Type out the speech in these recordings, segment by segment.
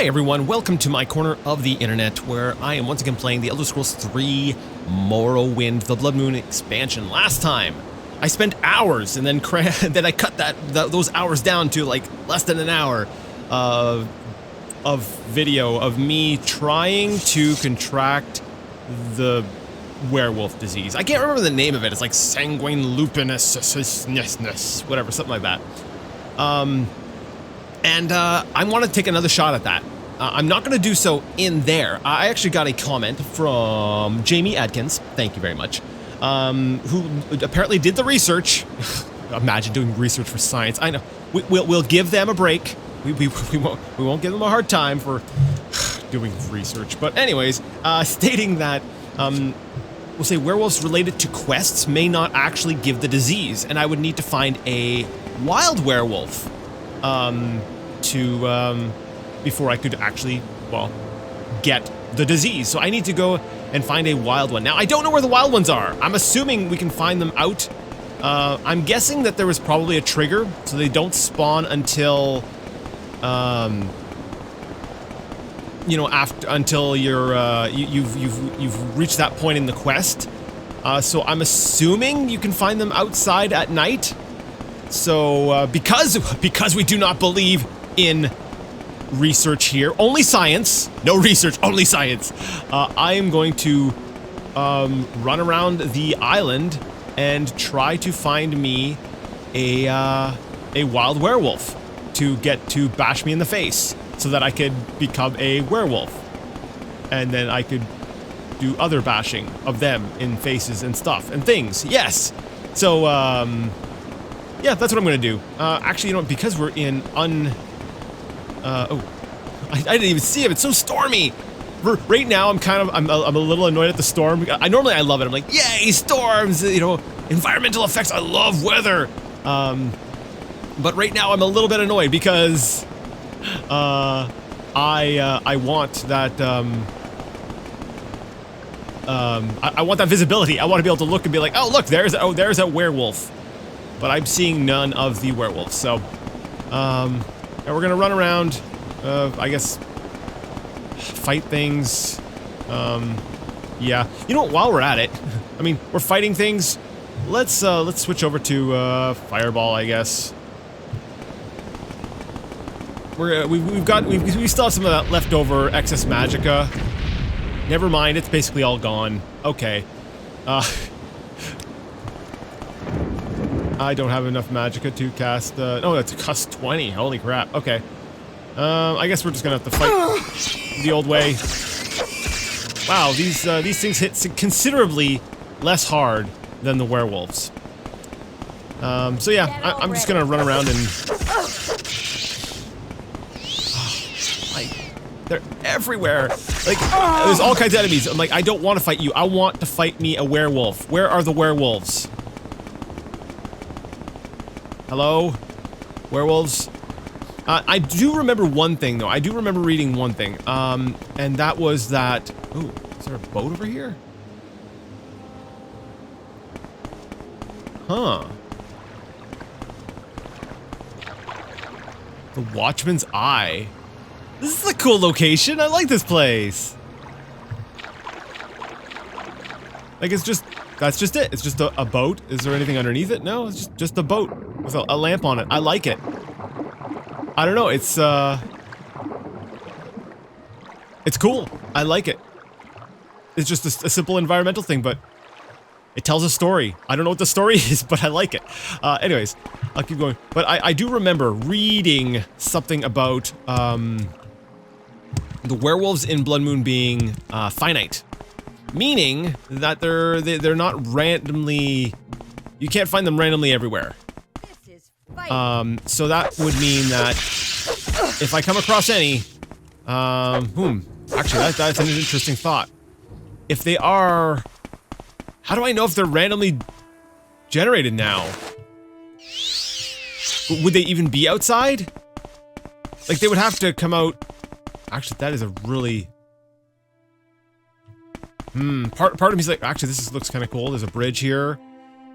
Hi everyone, welcome to my corner of the internet where I am once again playing the Elder Scrolls 3 Morrowind, the Blood Moon expansion. Last time, I spent hours and then then I cut those hours down to like less than an hour of video of me trying to contract the werewolf disease. I can't remember the name of it. It's like sanguine lupinous, whatever, something like that. I want to take another shot at that. I'm not going to do so in there. I actually got a comment from Jamie Adkins, thank you very much, who apparently did the research. Imagine doing research for science. I know. We'll give them a break. We won't give them a hard time for doing research. But anyways, stating that we'll say werewolves related to quests may not actually give the disease, and I would need to find a wild werewolf before I could actually, well, get the disease. So I need to go and find a wild one. Now, I don't know where the wild ones are. I'm assuming we can find them out. I'm guessing that there was probably a trigger, so they don't spawn until, you know, until you've reached that point in the quest. So I'm assuming you can find them outside at night. So, because we do not believe in research here, only science, no research, only science, I am going to run around the island and try to find me a wild werewolf to get to bash me in the face so that I could become a werewolf. And then I could do other bashing of them in faces and stuff and things. Yes! So, yeah, that's what I'm gonna do. Actually, you know, because we're in I didn't even see him. It's so stormy. Right now, I'm a little annoyed at the storm. Normally I love it. I'm like, yay, storms! You know, environmental effects. I love weather. But right now I'm a little bit annoyed because I want that I want that visibility. I want to be able to look and be like, oh look, there's a werewolf. But I'm seeing none of the werewolves, so, and we're gonna run around, I guess, fight things, yeah. You know what, while we're at it, I mean, we're fighting things, let's switch over to, Fireball, I guess. We still have some of that leftover excess magicka. Never mind, it's basically all gone. Okay. I don't have enough magicka to cast, oh, that's cost 20, holy crap, okay. I guess we're just gonna have to fight the old way. Wow, these things hit considerably less hard than the werewolves. So yeah, I'm just gonna run around and... they're everywhere! Like, there's all kinds of enemies. I'm like, I don't want to fight you, I want to fight me a werewolf. Where are the werewolves? Hello? Werewolves? I do remember one thing, though. I do remember reading one thing. And that was that... Ooh, is there a boat over here? Huh. The Watchman's Eye. This is a cool location. I like this place. Like, it's just... That's just it. It's just a boat. Is there anything underneath it? No, it's just a boat with a lamp on it. I like it. I don't know. It's cool. I like it. It's just a simple environmental thing, but it tells a story. I don't know what the story is, but I like it. Anyways, I'll keep going. But I do remember reading something about the werewolves in Blood Moon being finite. Meaning that they're not randomly, you can't find them randomly everywhere. So that would mean that if I come across any, actually that's an interesting thought. If they are, how do I know if they're randomly generated now? Would they even be outside? Like, they would have to come out, actually that is a really... part of me's like, actually, this looks kind of cool. There's a bridge here.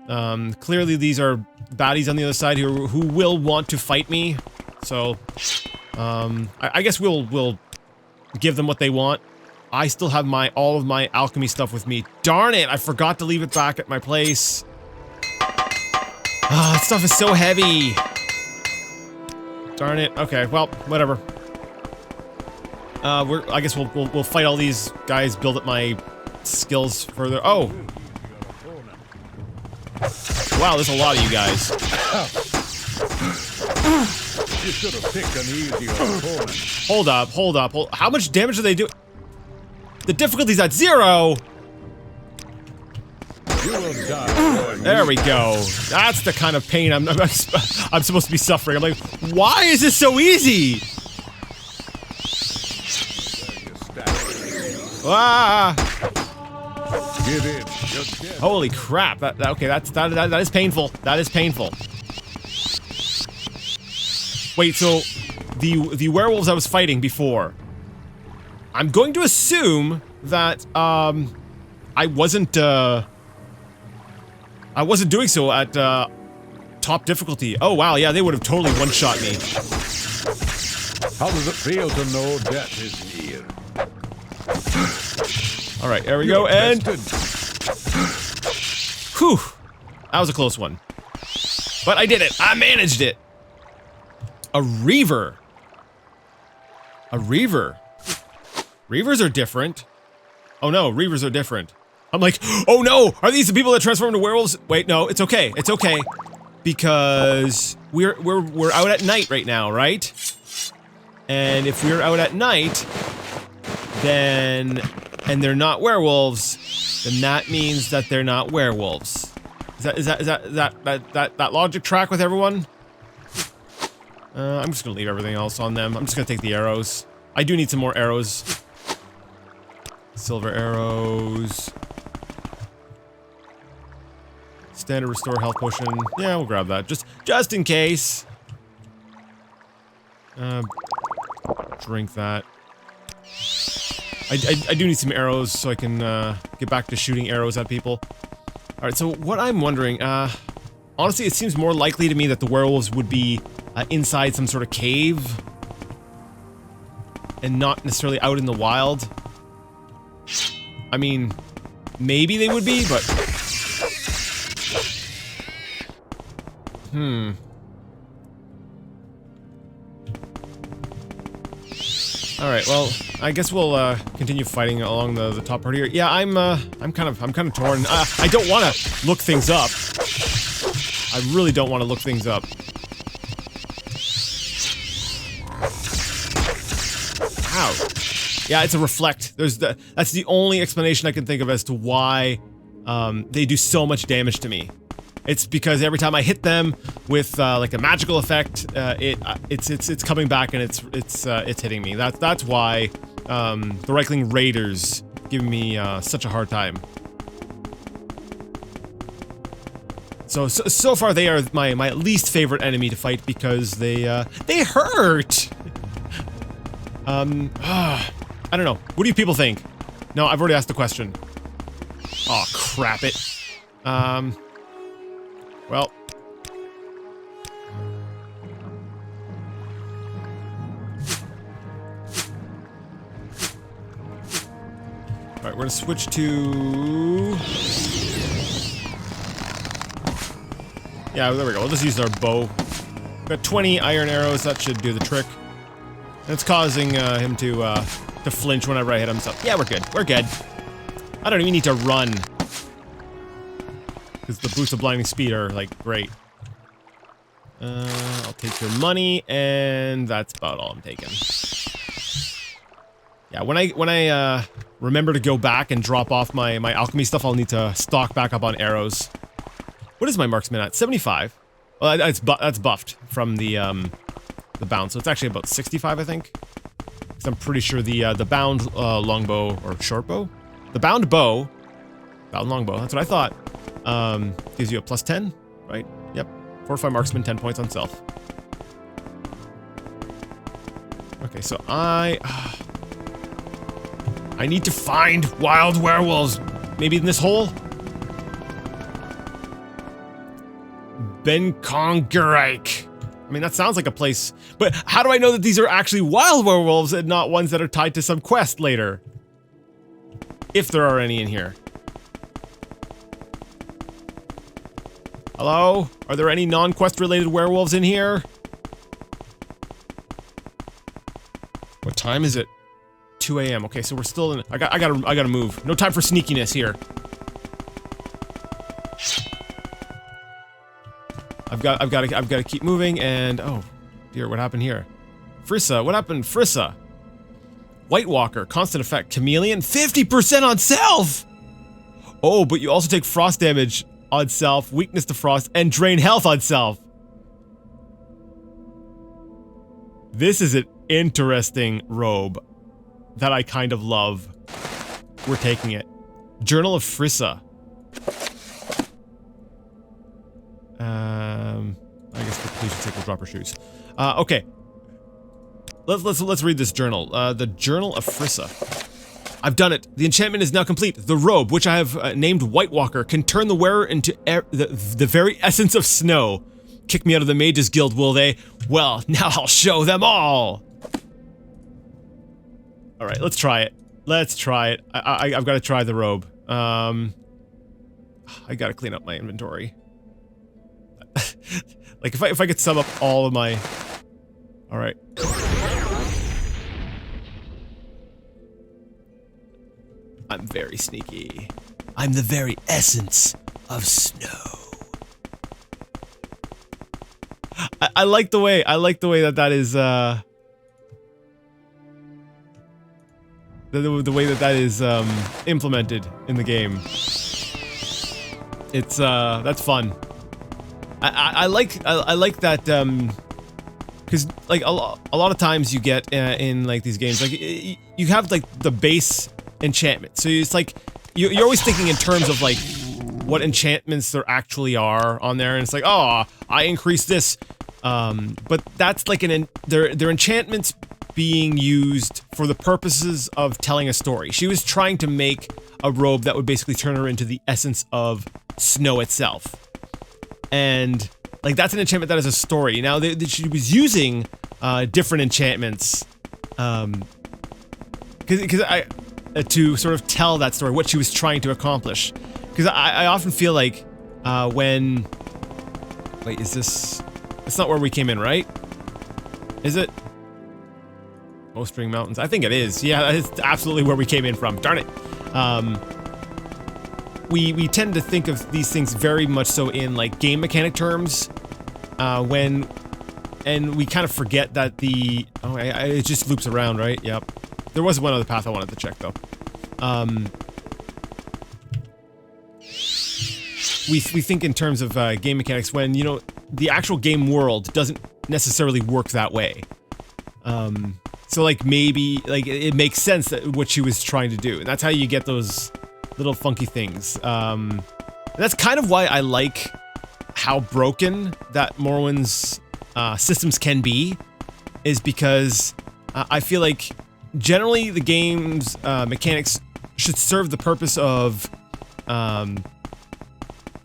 Clearly these are baddies on the other side who will want to fight me. So, I guess we'll give them what they want. I still have all of my alchemy stuff with me. Darn it, I forgot to leave it back at my place. Ah, that stuff is so heavy. Darn it. Okay, well, whatever. I guess we'll fight all these guys, build up my skills further. Oh. Wow, there's a lot of you guys. You should have picked an easier opponent. Hold up. How much damage do they do? The difficulty's at 0. You will die. There we go. That's the kind of pain I'm supposed to be suffering. I'm like, why is this so easy? Ah! Give in. Just get. Holy crap! That is painful. That is painful. Wait, so the werewolves I was fighting before, I'm going to assume that I wasn't doing so at top difficulty. Oh wow, yeah, they would have totally one-shot me. How does it feel to know death is near? All right, there we go, and whew, that was a close one, but I did it. I managed it. A reaver. A reaver. Reavers are different. Oh no, reavers are different. I'm like, oh no, are these the people that transform into werewolves? Wait, no, it's okay, because we're out at night right now, right? And if we're out at night, then and they're not werewolves, then that means that they're not werewolves. Is that logic track with everyone? I'm just gonna leave everything else on them. I'm just gonna take the arrows. I do need some more arrows. Silver arrows. Standard restore health potion. Yeah, we'll grab that. Just in case. Drink that. I do need some arrows so I can get back to shooting arrows at people. Alright, so what I'm wondering, honestly, it seems more likely to me that the werewolves would be inside some sort of cave and not necessarily out in the wild. I mean, maybe they would be, but... Alright, well, I guess we'll continue fighting along the top part here. Yeah, I'm kind of torn. I don't want to look things up. I really don't want to look things up. Ow. Yeah, it's a reflect. That's the only explanation I can think of as to why they do so much damage to me. It's because every time I hit them with like a magical effect, it's coming back and it's hitting me. That's why the Reichling Raiders give me such a hard time. So far they are my least favorite enemy to fight because they hurt. I don't know. What do you people think? No, I've already asked the question. Oh, crap it. Well. Alright, we're gonna switch to... Yeah, there we go. We'll just use our bow. Got 20 iron arrows. That should do the trick. And it's causing him to flinch whenever I hit him. So, yeah, we're good. We're good. I don't even need to run. Because the boosts of blinding speed are, like, great. I'll take your money, and that's about all I'm taking. Yeah, when I remember to go back and drop off my alchemy stuff, I'll need to stock back up on arrows. What is my marksman at? 75. Well, that's buffed from the bound, so it's actually about 65, I think. Because I'm pretty sure the bound longbow or shortbow, the bound bow, bound longbow. That's what I thought. Gives you a plus 10, right? Yep. Fortify marksman, 10 points on self. Okay, so I need to find wild werewolves. Maybe in this hole? Ben Kongerike. I mean, that sounds like a place, but how do I know that these are actually wild werewolves and not ones that are tied to some quest later? If there are any in here. Hello? Are there any non-quest related werewolves in here? What time is it? 2 a.m. Okay, so we're still in. I gotta move. No time for sneakiness here. I've got to keep moving. And oh dear, what happened here? Frissa, what happened? Frissa. White Walker, constant effect, chameleon, 50% on self. Oh, but you also take frost damage on self, weakness to frost, and drain health on self. This is an interesting robe that I kind of love. We're taking it. Journal of Frissa. I guess for completion's sake, we'll drop our shoes. Okay. Let's read this journal. The Journal of Frissa. I've done it. The enchantment is now complete. The robe, which I have named White Walker, can turn the wearer into the very essence of snow. Kick me out of the Mages Guild, will they? Well, now I'll show them all! Alright, let's try it. Let's try it. I've got to try the robe. I gotta clean up my inventory. Like, if I could sum up all of my... Alright. I'm very sneaky. I'm the very essence of snow. I like the way that is the way that is implemented in the game. It's that's fun. I like that because like a lot of times you get in like these games, like you have like the base enchantment, so it's like you're always thinking in terms of like what enchantments there actually are on there, and it's like, oh, I increased this, but that's like they're enchantments being used for the purposes of telling a story. She was trying to make a robe that would basically turn her into the essence of snow itself. And, like, that's an enchantment that has a story. Now, she was using, different enchantments, to sort of tell that story, what she was trying to accomplish. Because I often feel like, when... Wait, is this... That's not where we came in, right? Is it? Bowstring Mountains. I think it is. Yeah, it's absolutely where we came in from. Darn it. We tend to think of these things very much so in like game mechanic terms, and we kind of forget that it just loops around, right? Yep. There was one other path I wanted to check though. We think in terms of game mechanics when, you know, the actual game world doesn't necessarily work that way. So like maybe like it makes sense that what she was trying to do, and that's how you get those little funky things. And that's kind of why I like how broken that Morrowind's systems can be, is because I feel like generally the game's mechanics should serve the purpose of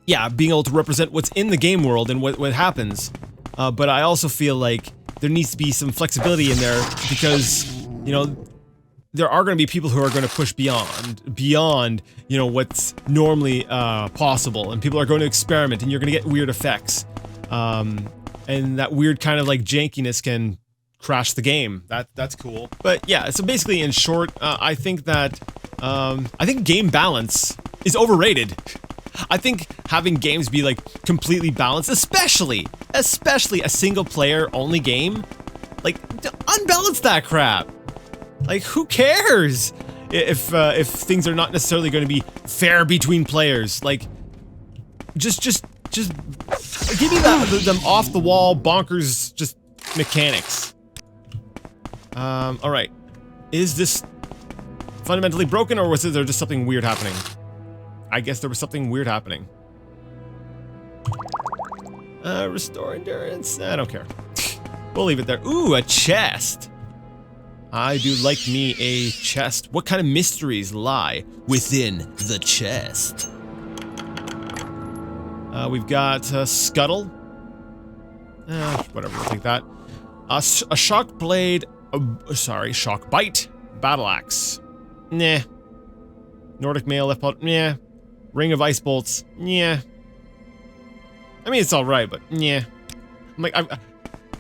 yeah, being able to represent what's in the game world and what happens. But I also feel like there needs to be some flexibility in there because, you know, there are going to be people who are going to push beyond, you know, what's normally possible, and people are going to experiment, and you're going to get weird effects, and that weird kind of like jankiness can crash the game. That's cool. But yeah, so basically, in short, I think that I think game balance is overrated. I think having games be like completely balanced, especially a single player only game, like unbalance that crap. Like, who cares if things are not necessarily going to be fair between players? Like, just give me them off the wall bonkers just mechanics. All right, is this fundamentally broken, or was there just something weird happening? I guess there was something weird happening. Restore endurance. I don't care. We'll leave it there. Ooh, a chest. I do like me a chest. What kind of mysteries lie within the chest? We've got Scuttle. Whatever, we'll take that. A shock blade, sorry, shock bite, battle axe. Nah. Nordic mail left pot, yeah. Ring of ice bolts, yeah. I mean, it's alright, but yeah. I'm like,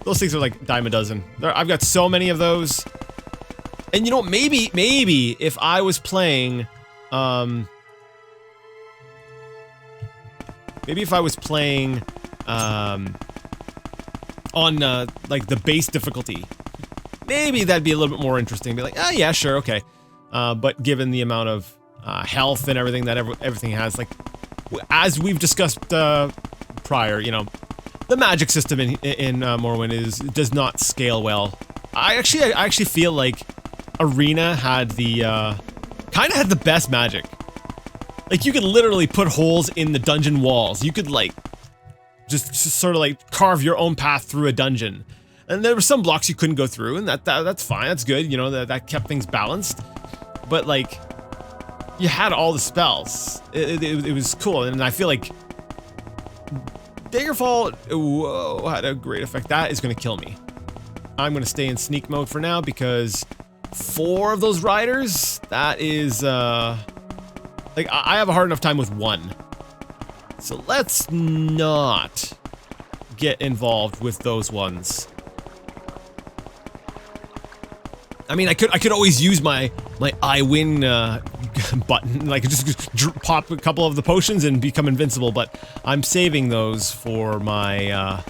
those things are like dime a dozen. I've got so many of those. And you know, maybe if I was playing, maybe if I was playing, on, like, the base difficulty, maybe that'd be a little bit more interesting. Be like, oh, yeah, sure, okay. But given the amount of, health and everything that everything has, like, as we've discussed, prior, you know, the magic system in Morrowind does not scale well. I actually feel like Arena had the, kind of had the best magic. Like, you could literally put holes in the dungeon walls. You could, like, just sort of, like, carve your own path through a dungeon. And there were some blocks you couldn't go through, and that's fine, that's good, you know, that kept things balanced. But, like, you had all the spells. It was cool, and I feel like Daggerfall, whoa, had a great effect. That is gonna kill me. I'm gonna stay in sneak mode for now, because 4 of those riders, that is, like, I have a hard enough time with 1. So let's not get involved with those ones. I mean, I could always use my I win button, like just pop a couple of the potions and become invincible, but I'm saving those for my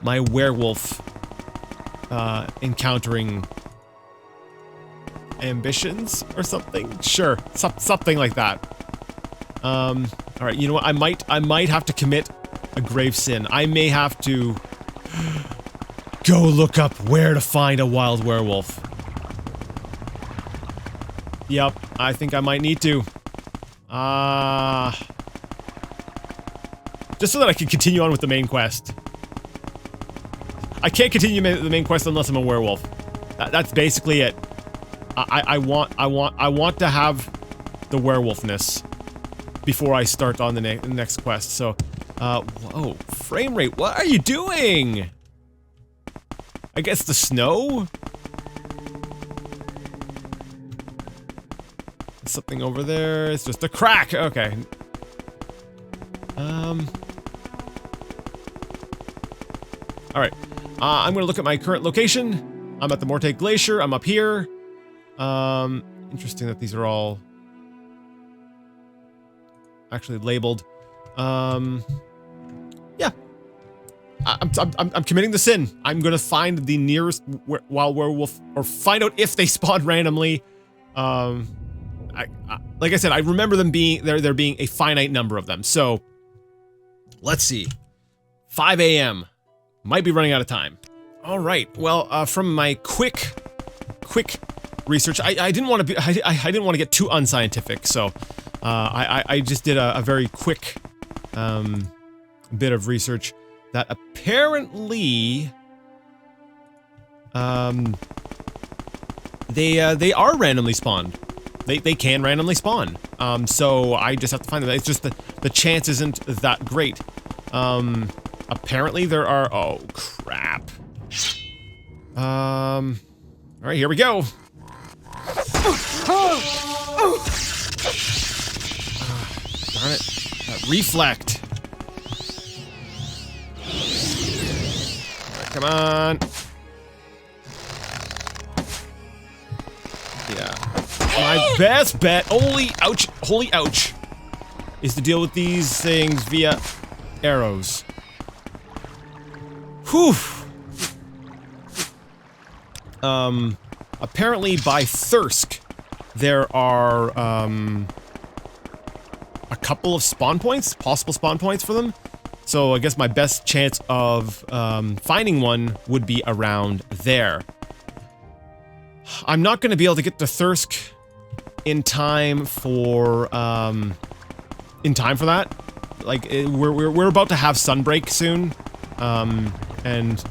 my werewolf encountering ambitions or something. Sure, something like that. All right, you know what? I might have to commit a grave sin. I may have to go look up where to find a wild werewolf. Yep, I think I might need to. Just so that I can continue on with the main quest. I can't continue the main quest unless I'm a werewolf. That's basically it. I want to have the werewolfness before I start on the next quest. So, whoa, frame rate, what are you doing? I guess the snow? Something over there, it's just a crack, okay. Alright, I'm gonna look at my current location. I'm at the Morte Glacier, I'm up here. Interesting that these are all actually labeled. Yeah. I'm committing the sin. I'm gonna find the nearest wild werewolf, or find out if they spawn randomly. Like I said, I remember them being there being a finite number of them. So let's see. 5 a.m. Might be running out of time. All right. Well, from my quick research, I didn't want to be I didn't want to get too unscientific. So I just did a very quick bit of research that apparently they are randomly spawned. They can randomly spawn. So I just have to find them. It's just the chance isn't that great. Apparently there are, oh crap. Alright, here we go. Darn it. Reflect. Alright, come on. Yeah. My best bet, holy ouch, is to deal with these things via arrows. Whew. Apparently by Thirsk, there are, a couple of spawn points, possible spawn points for them. So I guess my best chance of, finding one would be around there. I'm not gonna be able to get to Thirsk in time for that. Like, we're about to have sunbreak soon, and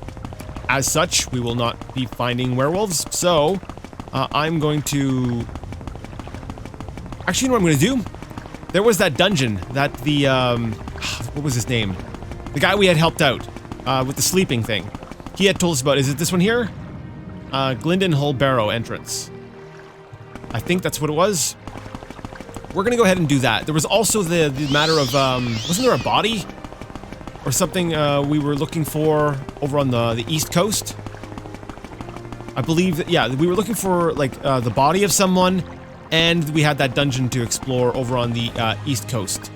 as such, we will not be finding werewolves. So, I'm going to... Actually, you know what I'm gonna do? There was that dungeon that the, what was his name? The guy we had helped out. with the sleeping thing. He had told us about, is it this one here? Glyndon Barrow entrance. I think that's what it was. We're gonna go ahead and do that. There was also the matter of, wasn't there a body? Or something we were looking for over on the East Coast? I believe that, yeah, we were looking for, like, the body of someone, and we had that dungeon to explore over on the East Coast.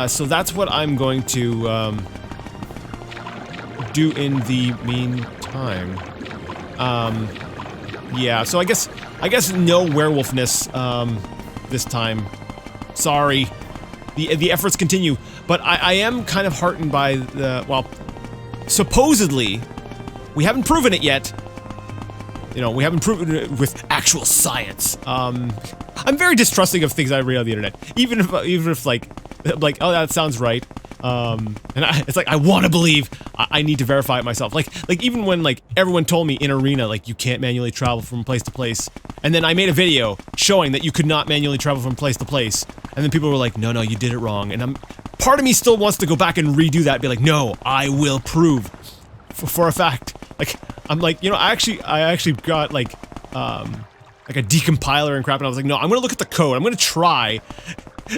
So that's what I'm going to do in the meantime. Yeah, so I guess no werewolfness this time. Sorry. The efforts continue, but I am kind of heartened by the, well, supposedly, we haven't proven it yet. You know, we haven't proven it with actual science. I'm very distrusting of things I read on the internet, even if like, oh, that sounds right. It's like, I want to believe, I need to verify it myself. Like even when, like, everyone told me in Arena, like, you can't manually travel from place to place. And then I made a video showing that you could not manually travel from place to place. And then people were like, no, you did it wrong. And part of me still wants to go back and redo that and be like, no, I will prove for a fact. Like, I'm like, you know, I actually got, like a decompiler and crap, and I was like, no, I'm gonna look at the code, I'm gonna try.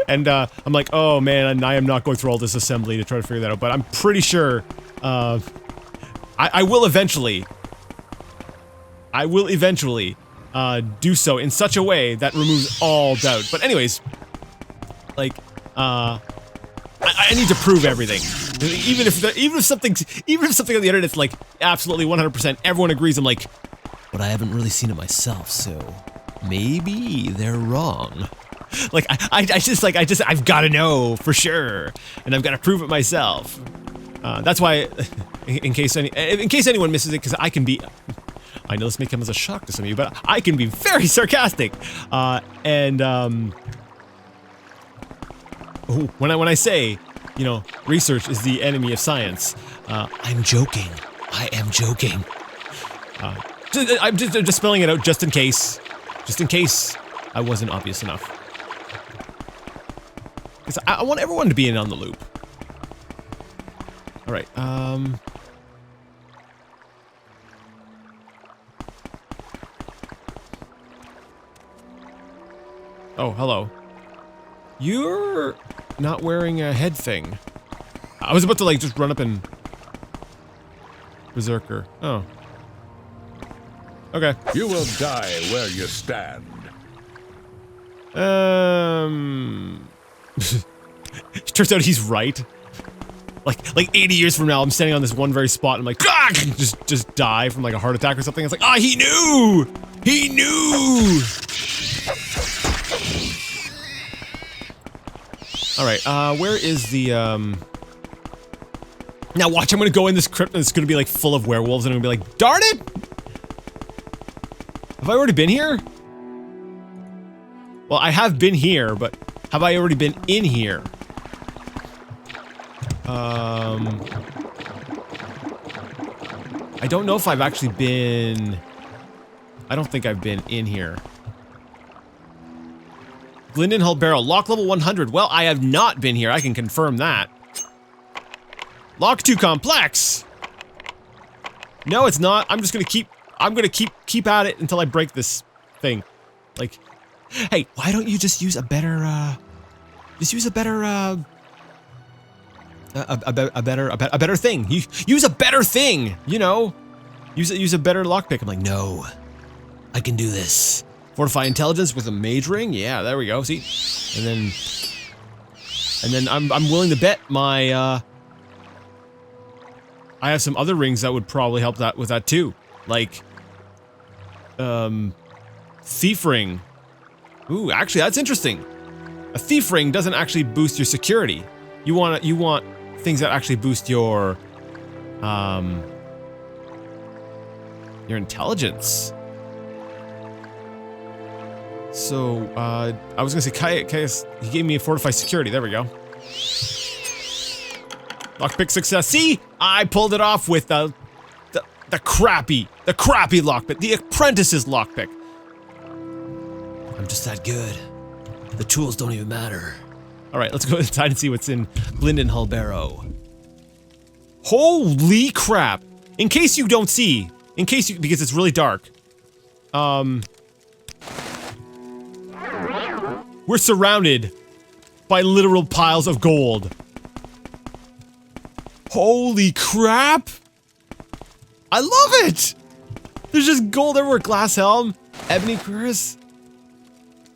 And I'm like, oh man, I am not going through all this assembly to try to figure that out, but I'm pretty sure I will eventually do so in such a way that removes all doubt. But anyways, like, I need to prove everything. Even if something on the internet's like absolutely 100%, everyone agrees. I'm like, but I haven't really seen it myself, so maybe they're wrong. Like, I've got to know for sure, and I've got to prove it myself. That's why, in case anyone misses it, because I can be, I know this may come as a shock to some of you, but I can be very sarcastic, when I say, you know, research is the enemy of science, I'm joking. I am joking. I'm just spelling it out just in case I wasn't obvious enough. Because I want everyone to be in on the loop. All right. Oh, hello. You're not wearing a head thing. I was about to, like, just run up and berserker. Oh. Okay. You will die where you stand. Turns out he's right. Like 80 years from now, I'm standing on this one very spot, and I'm like, ah! just die from like a heart attack or something. It's like, ah, he knew! He knew! Alright, where is the, Now watch, I'm gonna go in this crypt and it's gonna be like full of werewolves and I'm gonna be like, darn it! Have I already been here? Well, I have been here, but have I already been in here? I don't know if I've actually been... I don't think I've been in here. Glyndon Barrow, lock level 100. Well, I have not been here, I can confirm that. Lock too complex! No, it's not. I'm just gonna keep at it until I break this thing. Like, hey, why don't you just use a better, a better thing. Use a better thing, you know? Use a better lockpick. I'm like, no, I can do this. Fortify intelligence with a mage ring? Yeah, there we go, see? And then I'm willing to bet my, I have some other rings that would probably help that with that too. Like, thief ring. Ooh, actually, that's interesting. A thief ring doesn't actually boost your security. You want things that actually boost your intelligence. So, I was gonna say, Caius, he gave me a fortified security. There we go. Lockpick success. See? I pulled it off with the crappy lockpick. The apprentice's lockpick. I'm just that good. The tools don't even matter. Alright, let's go inside and see what's in Glyndon Barrow. Holy crap. In case you don't see, because it's really dark. We're surrounded by literal piles of gold. Holy crap! I love it! There's just gold everywhere. Glass helm, ebony cuirass,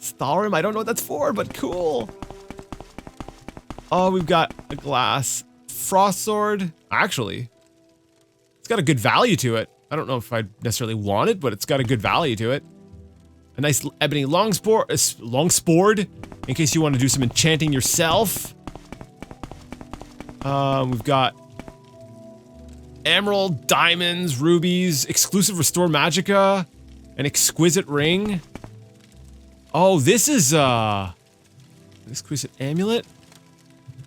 Stalrim. I don't know what that's for, but cool. Oh, we've got a glass frost sword. Actually, it's got a good value to it. I don't know if I necessarily want it, but it's got a good value to it. A nice ebony longsword, in case you want to do some enchanting yourself. We've got emerald, diamonds, rubies, exclusive restore magicka, an exquisite ring. Oh, this is an exquisite amulet.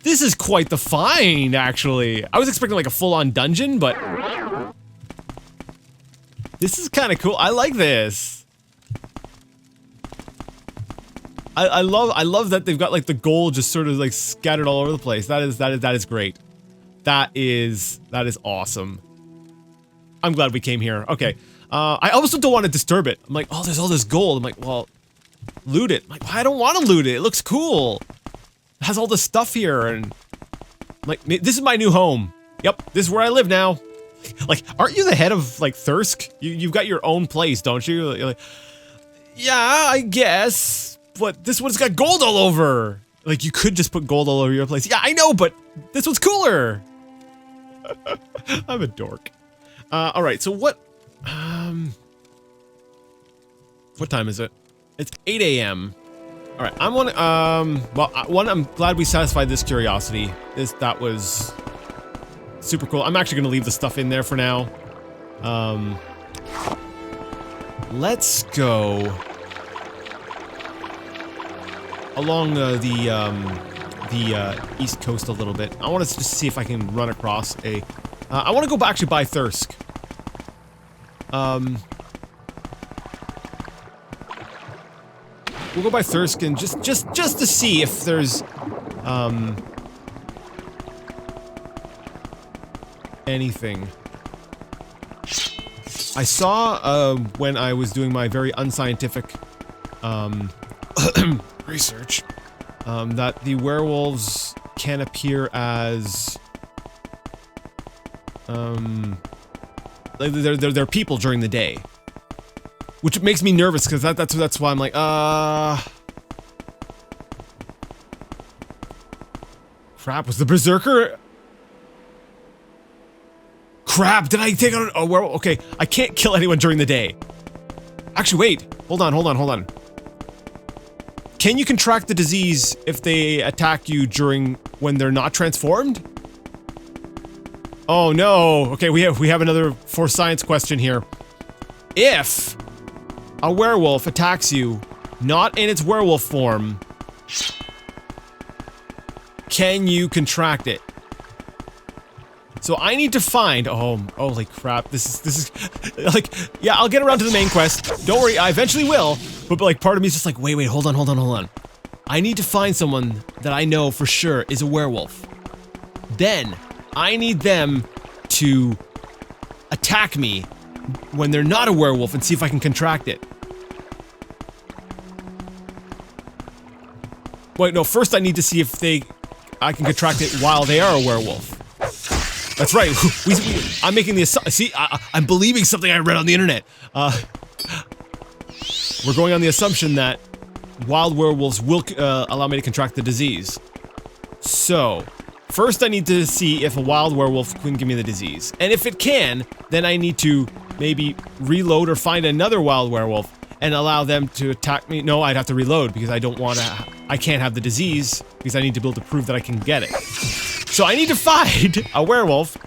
This is quite the find, actually. I was expecting like a full-on dungeon, but this is kind of cool. I like this. I love that they've got like the gold just sort of like scattered all over the place. That is great. That is awesome. I'm glad we came here. Okay. I also don't want to disturb it. I'm like, oh, there's all this gold. I'm like, well, loot it. I'm like, well, I don't want to loot it. It looks cool. It has all this stuff here, and I'm like, this is my new home. Yep, this is where I live now. Like, aren't you the head of like Thirsk? You've got your own place, don't you? You're like, yeah, I guess, but this one's got gold all over. Like, you could just put gold all over your place. Yeah, I know, but this one's cooler. I'm a dork. All right, so what time is it? It's 8 a.m. All right, I'm glad we satisfied this curiosity. That was super cool. I'm actually gonna leave the stuff in there for now. Let's go along the east coast a little bit. I want to just see if I can run across a. I want to go actually by Thirsk. We'll go by Thirsk and just to see if there's anything. I saw when I was doing my very unscientific research that the werewolves can appear as they're people during the day. Which makes me nervous, because that's why I'm like, crap, was the berserker? Crap, did I take out a werewolf? Okay, I can't kill anyone during the day. Actually, wait, hold on. Can you contract the disease if they attack you when they're not transformed? Oh no, okay, we have another for science question here. If a werewolf attacks you, not in its werewolf form, can you contract it? So I need to find, holy crap, this is, like, yeah, I'll get around to the main quest. Don't worry, I eventually will, but like part of me is just like, wait, hold on. I need to find someone that I know for sure is a werewolf. Then, I need them to attack me when they're not a werewolf and see if I can contract it. Wait, no, first I need to see if I can contract it while they are a werewolf. That's right, I'm making the assumption. See, I'm believing something I read on the internet. We're going on the assumption that wild werewolves will allow me to contract the disease. So, first I need to see if a wild werewolf can give me the disease. And if it can, then I need to maybe reload or find another wild werewolf and allow them to attack me. No, I'd have to reload because I can't have the disease because I need to be able to prove that I can get it. So I need to find a werewolf,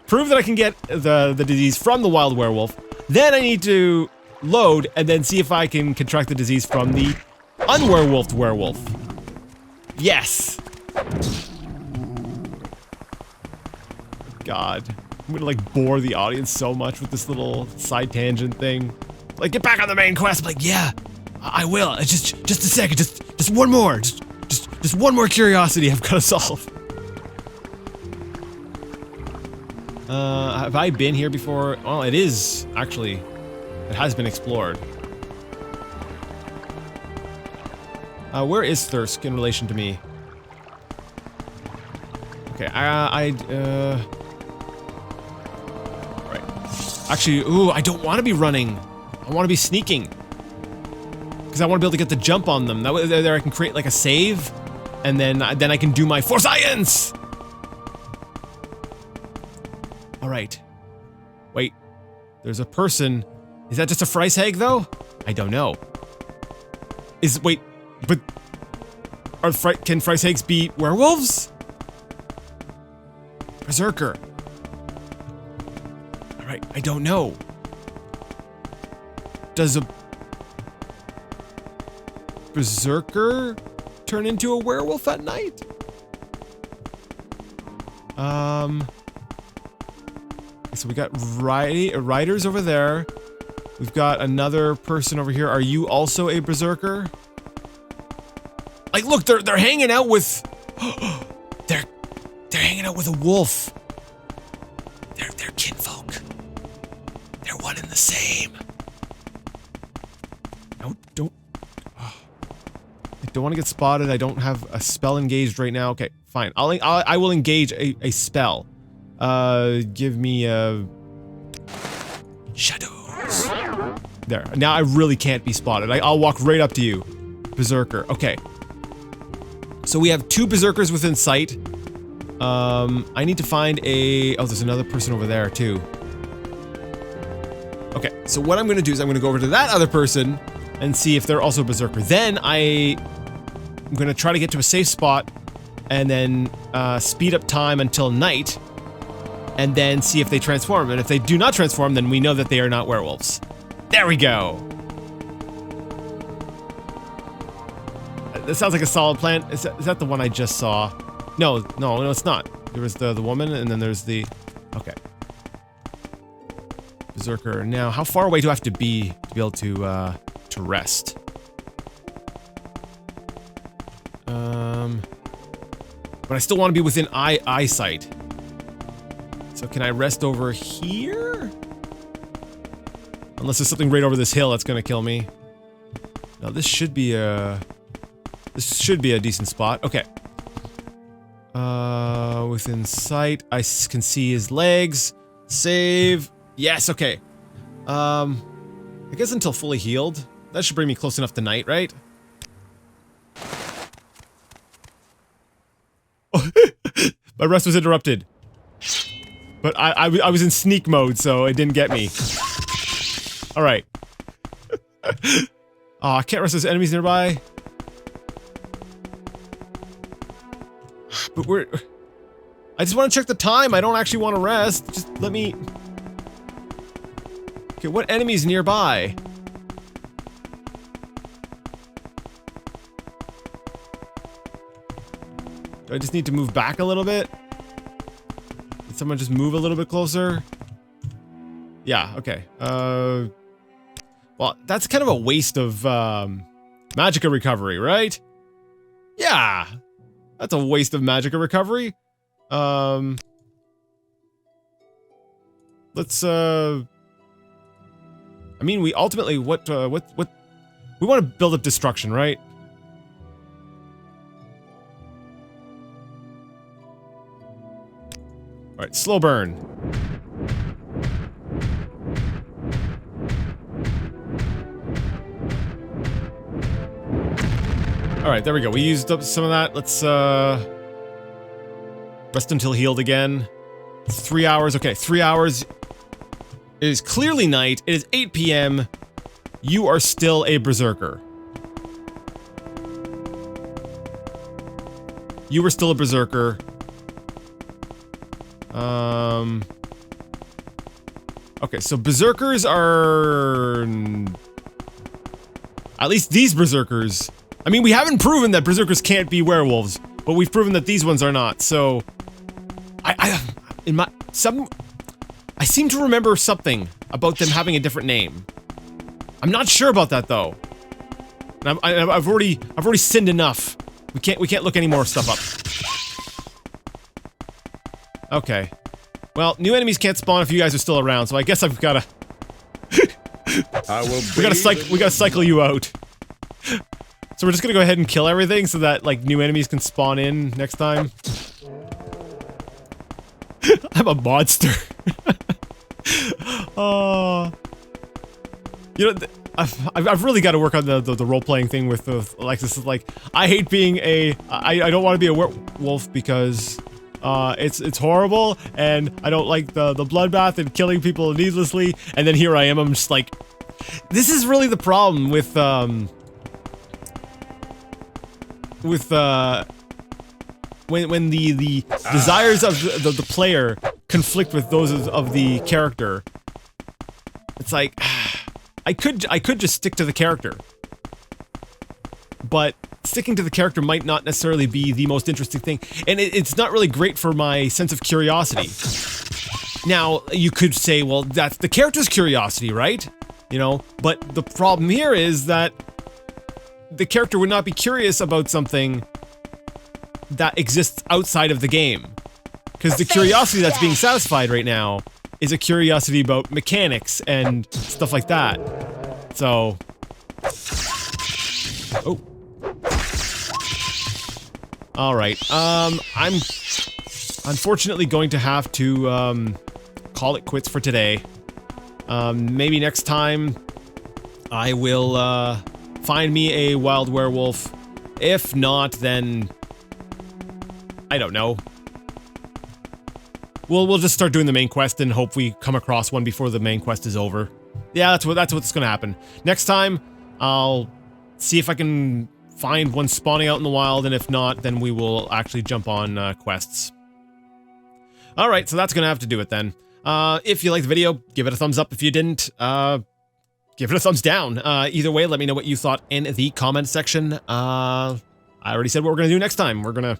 prove that I can get the disease from the wild werewolf, then I need to load and then see if I can contract the disease from the unwerewolfed werewolf. Yes! God. I'm gonna like bore the audience so much with this little side tangent thing. Like, get back on the main quest. I'm like, yeah, I will. It's just a second. Just one more. Just one more curiosity I've got to solve. Have I been here before? Well, it is, actually. It has been explored. Where is Thirsk in relation to me? Okay, right. Actually, ooh, I don't want to be running. I want to be sneaking. Because I want to be able to get the jump on them. That way there I can create like a save. And then I can do my for science! Alright. Wait. There's a person. Is that just a Fry's egg though? I don't know. Wait, but can Fry's eggs be werewolves? Berserker. Alright, I don't know. Does a Berserker turn into a werewolf at night? So we got riders over there. We've got another person over here. Are you also a Berserker? Like, look, they're hanging out with. they're hanging out with a wolf. They're kinfolk. They're one and the same. Don't. Oh. I don't want to get spotted. I don't have a spell engaged right now. Okay, fine. I will engage a spell. Give me shadows. There. Now I really can't be spotted. I'll walk right up to you, Berserker. Okay. So we have 2 Berserkers within sight. I need to find a. Oh, there's another person over there too. Okay. So what I'm gonna do is I'm gonna go over to that other person and see if they're also Berserker. Then I'm gonna try to get to a safe spot and then speed up time until night. And then see if they transform. And if they do not transform, then we know that they are not werewolves. There we go! That sounds like a solid plan. Is that the one I just saw? No, it's not. There was the woman, and then there's the... Okay. Berserker. Now, how far away do I have to be able to rest? But I still want to be within eyesight. So can I rest over here? Unless there's something right over this hill that's gonna kill me. No, this should be a decent spot. Okay. Within sight. I can see his legs. Save. Yes, okay. I guess until fully healed. That should bring me close enough to night, right? My rest was interrupted. But I was in sneak mode, so it didn't get me. Alright. Oh, I can't rest those enemies nearby. But I just want to check the time. I don't actually want to rest. Just let me... Okay, what enemies nearby? Do I just need to move back a little bit? Did someone just move a little bit closer? Yeah, okay. Well, that's kind of a waste of, magicka recovery, right? Yeah! That's a waste of magicka recovery. Let's, I mean, we ultimately, we want to build up destruction, right? Alright, slow burn. Alright, there we go. We used up some of that. Let's, rest until healed again. 3 hours. Okay, 3 hours. It is clearly night. It is 8 p.m. You are still a berserker. You were still a berserker. Okay, so berserkers are... At least these berserkers... I mean, we haven't proven that berserkers can't be werewolves, but we've proven that these ones are not, so... I seem to remember something about them having a different name. I'm not sure about that, though. And I've already sinned enough. We can't look any more stuff up. Okay. Well, new enemies can't spawn if you guys are still around, so I guess I've gotta... we gotta cycle you out. So we're just gonna go ahead and kill everything so that, like, new enemies can spawn in next time. I'm a monster. Oh. You know, I've really got to work on the role-playing thing with Alexis. Like, I hate being I don't want to be a werewolf because it's horrible, and I don't like the bloodbath and killing people needlessly. And then here I am, I'm just like, this is really the problem with when the desires of the player conflict with those of the character. It's like, I could just stick to the character, but sticking to the character might not necessarily be the most interesting thing, and it's not really great for my sense of curiosity. Now, you could say, well, that's the character's curiosity, right? You know, but the problem here is that the character would not be curious about something that exists outside of the game. Because the curiosity that's being satisfied right now is a curiosity about mechanics and stuff like that. So... Oh. Alright, I'm unfortunately going to have to, call it quits for today. Maybe next time I will, find me a wild werewolf. If not, then... I don't know. We'll just start doing the main quest and hope we come across one before the main quest is over. Yeah, that's what's gonna happen. Next time, I'll see if I can find one spawning out in the wild, and if not, then we will actually jump on quests. Alright, so that's gonna have to do it then. If you liked the video, give it a thumbs up. If you didn't, give it a thumbs down. Either way, let me know what you thought in the comment section. I already said what we're gonna do next time. We're gonna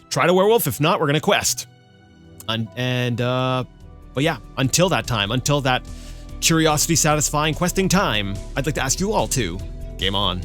try to werewolf. If not, we're gonna quest. But yeah, until that time, until that curiosity-satisfying questing time, I'd like to ask you all to game on.